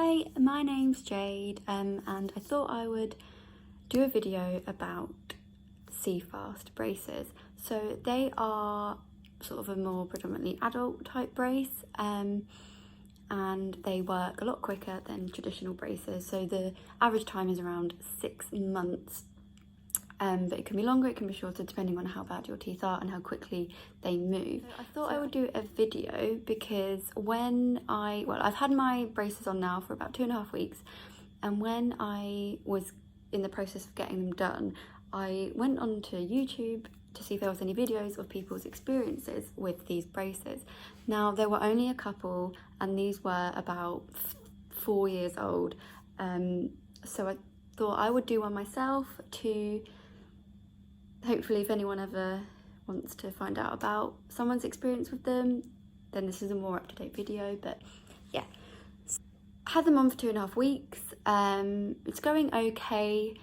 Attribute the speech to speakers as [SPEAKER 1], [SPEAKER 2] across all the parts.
[SPEAKER 1] Hi, my name's Jade, and I thought I would do a video about CFast braces. So they are sort of a more predominantly adult type brace, and they work a lot quicker than traditional braces. So the average time is around 6 months. But it can be longer, it can be shorter, depending on how bad your teeth are and how quickly they move. So I thought I would do a video because I've had my braces on now for about 2.5 weeks, and when I was in the process of getting them done, I went onto YouTube to see if there was any videos of people's experiences with these braces. Now, there were only a couple, and these were about 4 years old. So I thought I would do one myself to hopefully, if anyone ever wants to find out about someone's experience with them, then this is a more up-to-date video. But yeah, had them on for 2.5 weeks. It's going okay.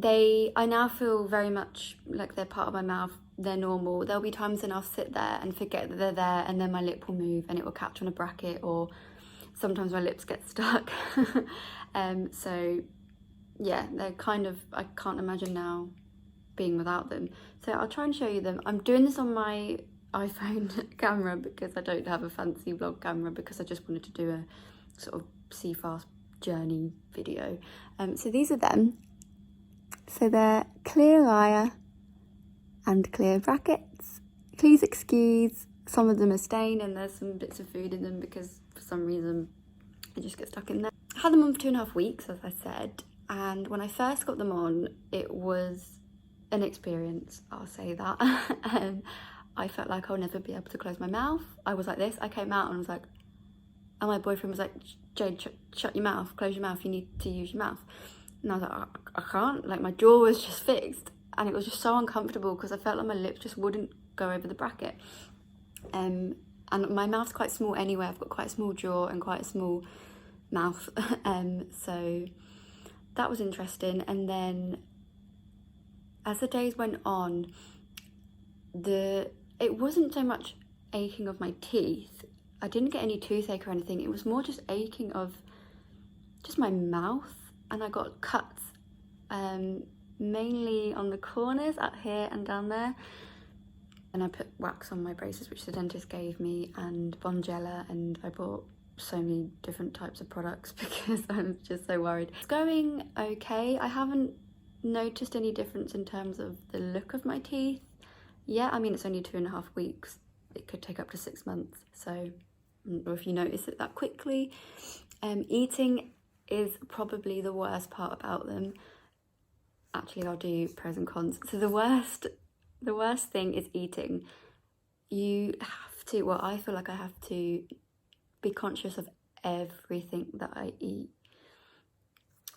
[SPEAKER 1] I now feel very much like they're part of my mouth. They're normal. There'll be times when I'll sit there and forget that they're there, and then my lip will move and it will catch on a bracket, or sometimes my lips get stuck. So yeah, they're kind of, I can't imagine now being without them. So I'll try and show you them. I'm doing this on my iPhone camera because I don't have a fancy vlog camera, because I just wanted to do a sort of CFast journey video. So these are them. So they're clear wire and clear brackets. Please excuse, some of them are stained and there's some bits of food in them because for some reason they just get stuck in there. I had them on for 2.5 weeks, as I said, and when I first got them on, it was an experience, I'll say that. I felt like I'll never be able to close my mouth. I was like this. I came out and was like, and my boyfriend was like, Jade, shut your mouth, close your mouth, you need to use your mouth. And I was like, I can't, like my jaw was just fixed, and it was just so uncomfortable because I felt like my lips just wouldn't go over the bracket. And my mouth's quite small anyway. I've got quite a small jaw and quite a small mouth. So that was interesting. And then as the days went on, it wasn't so much aching of my teeth. I didn't get any toothache or anything. It was more just aching of just my mouth, and I got cuts, mainly on the corners, up here and down there. And I put wax on my braces, which the dentist gave me, and Bonjela, and I bought so many different types of products because I'm just so worried. It's going okay. I haven't noticed any difference in terms of the look of my teeth. Yeah, I mean, it's only 2.5 weeks. It could take up to 6 months. So I don't know if you notice it that quickly. Eating is probably the worst part about them. Actually, I'll do pros and cons. So the worst thing is eating. You have to, well, I feel like I have to be conscious of everything that I eat.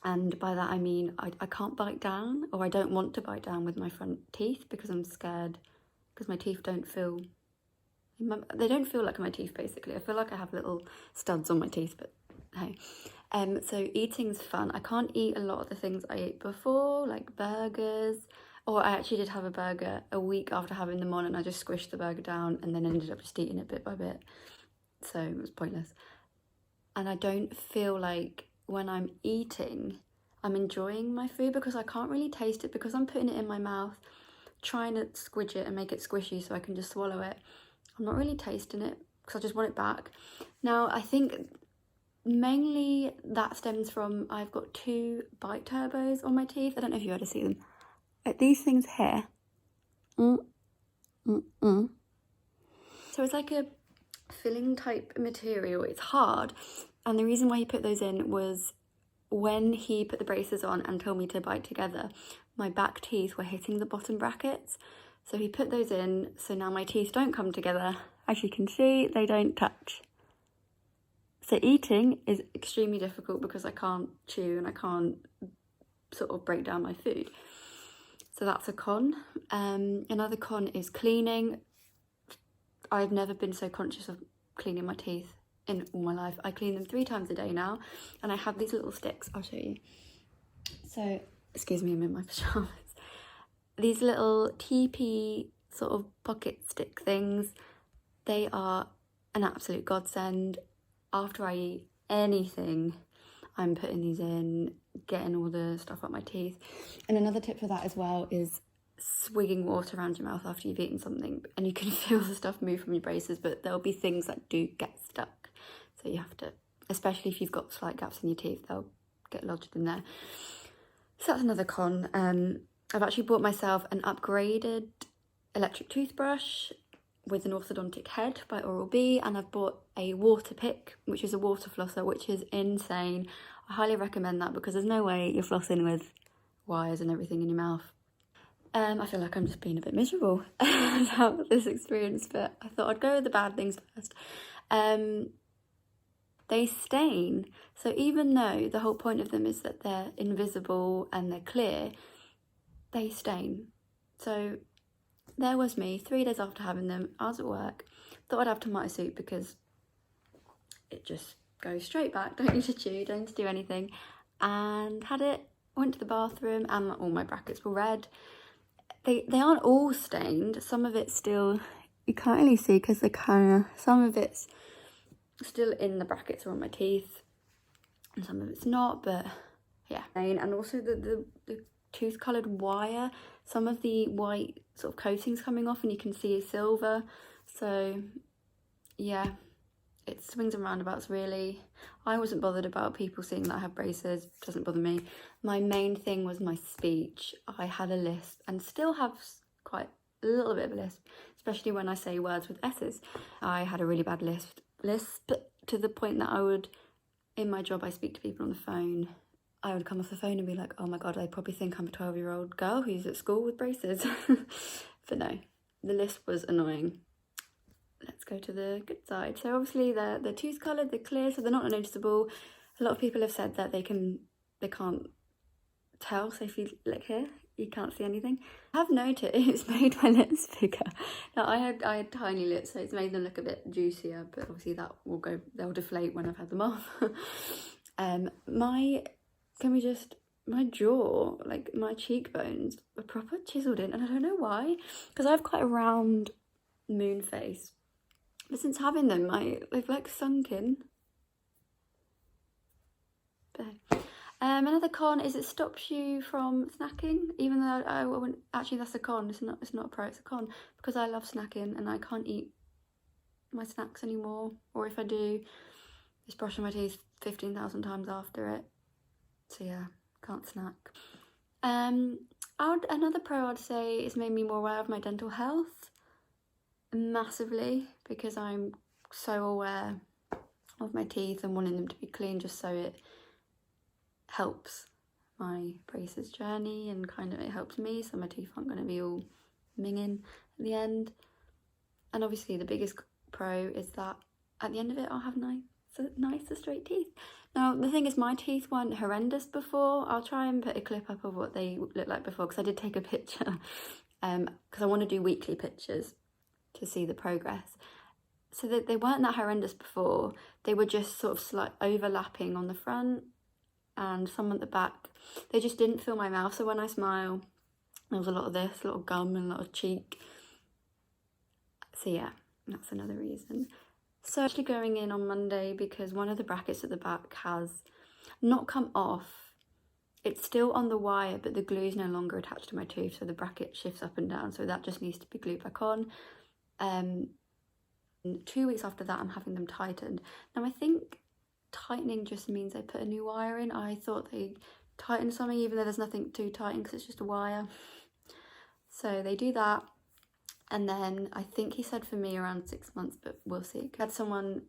[SPEAKER 1] And by that I mean I can't bite down, or I don't want to bite down with my front teeth because I'm scared, because my teeth don't feel, they don't feel like my teeth basically. I feel like I have little studs on my teeth, but hey. So eating's fun. I can't eat a lot of the things I ate before, like burgers, or I actually did have a burger a week after having them on, and I just squished the burger down and then ended up just eating it bit by bit. So it was pointless. And I don't feel like when I'm eating, I'm enjoying my food, because I can't really taste it, because I'm putting it in my mouth, trying to squidge it and make it squishy so I can just swallow it. I'm not really tasting it because I just want it back. Now, I think mainly that stems from, I've got 2 bite turbos on my teeth. I don't know if you ever see them. Like these things here. So it's like a filling type material. It's hard. And the reason why he put those in was when he put the braces on and told me to bite together, my back teeth were hitting the bottom brackets. So he put those in, so now my teeth don't come together. As you can see, they don't touch. So eating is extremely difficult because I can't chew and I can't sort of break down my food. So that's a con. Another con is cleaning. I've never been so conscious of cleaning my teeth in all my life. I clean them 3 times a day now, and I have these little sticks. I'll show you. So, excuse me, I'm in my pajamas. These little TP sort of pocket stick things, they are an absolute godsend. After I eat anything, I'm putting these in, getting all the stuff up my teeth. And another tip for that as well is swigging water around your mouth after you've eaten something, and you can feel the stuff move from your braces, but there'll be things that do get stuck. So you have to, especially if you've got slight gaps in your teeth, they'll get lodged in there. So that's another con. I've actually bought myself an upgraded electric toothbrush with an orthodontic head by Oral-B, and I've bought a water pick, which is a water flosser, which is insane. I highly recommend that because there's no way you're flossing with wires and everything in your mouth. I feel like I'm just being a bit miserable about this experience, but I thought I'd go with the bad things first. They stain, so even though the whole point of them is that they're invisible and they're clear, they stain. So there was me 3 days after having them. I was at work, thought I'd have tomato soup because it just goes straight back, don't need to chew, don't need to do anything, and had it, went to the bathroom, and all my brackets were red. They aren't all stained, some of it's still, you can't really see because they're kind of, some of it's still in the brackets or on my teeth, and some of it's not, but yeah. And also the tooth coloured wire, some of the white sort of coating's coming off and you can see silver, so yeah, it swings and roundabouts really. I wasn't bothered about people seeing that I have braces, doesn't bother me. My main thing was my speech. I had a lisp and still have quite a little bit of a lisp, especially when I say words with S's. I had a really bad lisp to the point that I would, in my job I speak to people on the phone, I would come off the phone and be like, oh my god, they probably think I'm a 12-year-old girl who's at school with braces. But no, the lisp was annoying. Let's go to the good side. So obviously they're tooth coloured, they're clear, so they're not noticeable. A lot of people have said that they can't tell, so if you look here, you can't see anything. I have noticed it's made my lips bigger. Now I had tiny lips, so it's made them look a bit juicier, but obviously they'll deflate when I've had them off. My jaw, like my cheekbones, are proper chiselled in, and I don't know why, because I have quite a round moon face. But since having them, they've like sunk in. But, another con is it stops you from snacking, even though I wouldn't, actually that's a con, it's not a pro, it's a con, because I love snacking and I can't eat my snacks anymore, or if I do, just brushing my teeth 15,000 times after it. So yeah, can't snack. Another pro I'd say is made me more aware of my dental health, massively, because I'm so aware of my teeth and wanting them to be clean, just so it helps my braces journey and kind of it helps me, so my teeth aren't going to be all minging at the end. And obviously the biggest pro is that at the end of it I'll have nicer straight teeth. Now the thing is, my teeth weren't horrendous before. I'll try and put a clip up of what they looked like before, because I did take a picture, because I want to do weekly pictures to see the progress. So that they weren't that horrendous before. They were just sort of slight overlapping on the front and some at the back. They just didn't fill my mouth, so when I smile there was a lot of this, a lot of gum and a lot of cheek. So yeah, that's another reason. So actually going in on Monday, because one of the brackets at the back has not come off. It's still on the wire, but the glue is no longer attached to my tooth, so the bracket shifts up and down, so that just needs to be glued back on. 2 weeks after that I'm having them tightened. Now I think tightening just means they put a new wire in. I thought they tightened something, even though there's nothing to tighten because it's just a wire. So they do that, and then I think he said for me around 6 months, but we'll see. I had someone,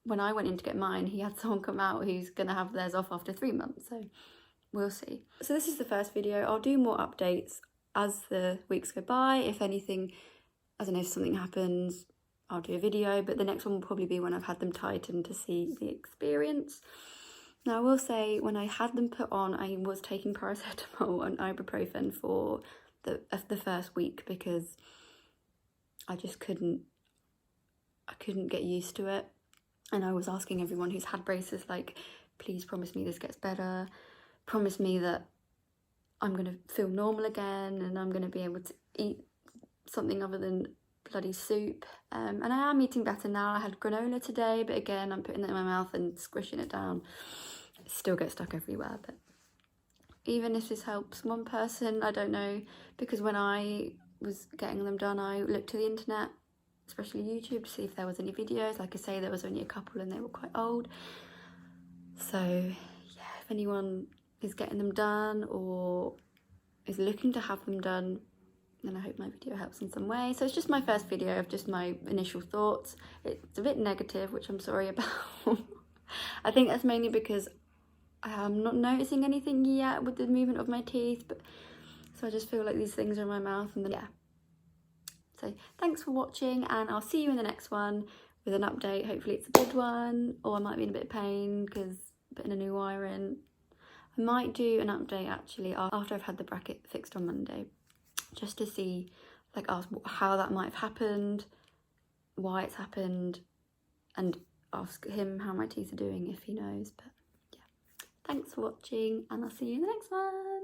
[SPEAKER 1] when I went in to get mine, he had someone come out who's gonna have theirs off after 3 months, so we'll see. So this is the first video. I'll do more updates as the weeks go by. If anything, I don't know, if something happens, I'll do a video, but the next one will probably be when I've had them tightened to see the experience. Now I will say, when I had them put on, I was taking paracetamol and ibuprofen for the first week, because I just couldn't get used to it. And I was asking everyone who's had braces, like, please promise me this gets better, promise me that I'm gonna feel normal again and I'm gonna be able to eat something other than bloody soup. And I am eating better now. I had granola today, but again I'm putting that in my mouth and squishing it down. still get stuck everywhere. But even if this helps one person, I don't know, because when I was getting them done, I looked to the internet, especially YouTube, to see if there was any videos. Like I say, there was only a couple and they were quite old. So yeah, if anyone is getting them done or is looking to have them done, then I hope my video helps in some way. So it's just my first video of just my initial thoughts. It's a bit negative, which I'm sorry about. I think that's mainly because I'm not noticing anything yet with the movement of my teeth, but so I just feel like these things are in my mouth, and then yeah. So thanks for watching, and I'll see you in the next one with an update. Hopefully it's a good one, or I might be in a bit of pain because putting a new wire in. I might do an update actually after I've had the bracket fixed on Monday, just to see, like, ask how that might have happened, why it's happened, and ask him how my teeth are doing if he knows. But yeah, thanks for watching, and I'll see you in the next one.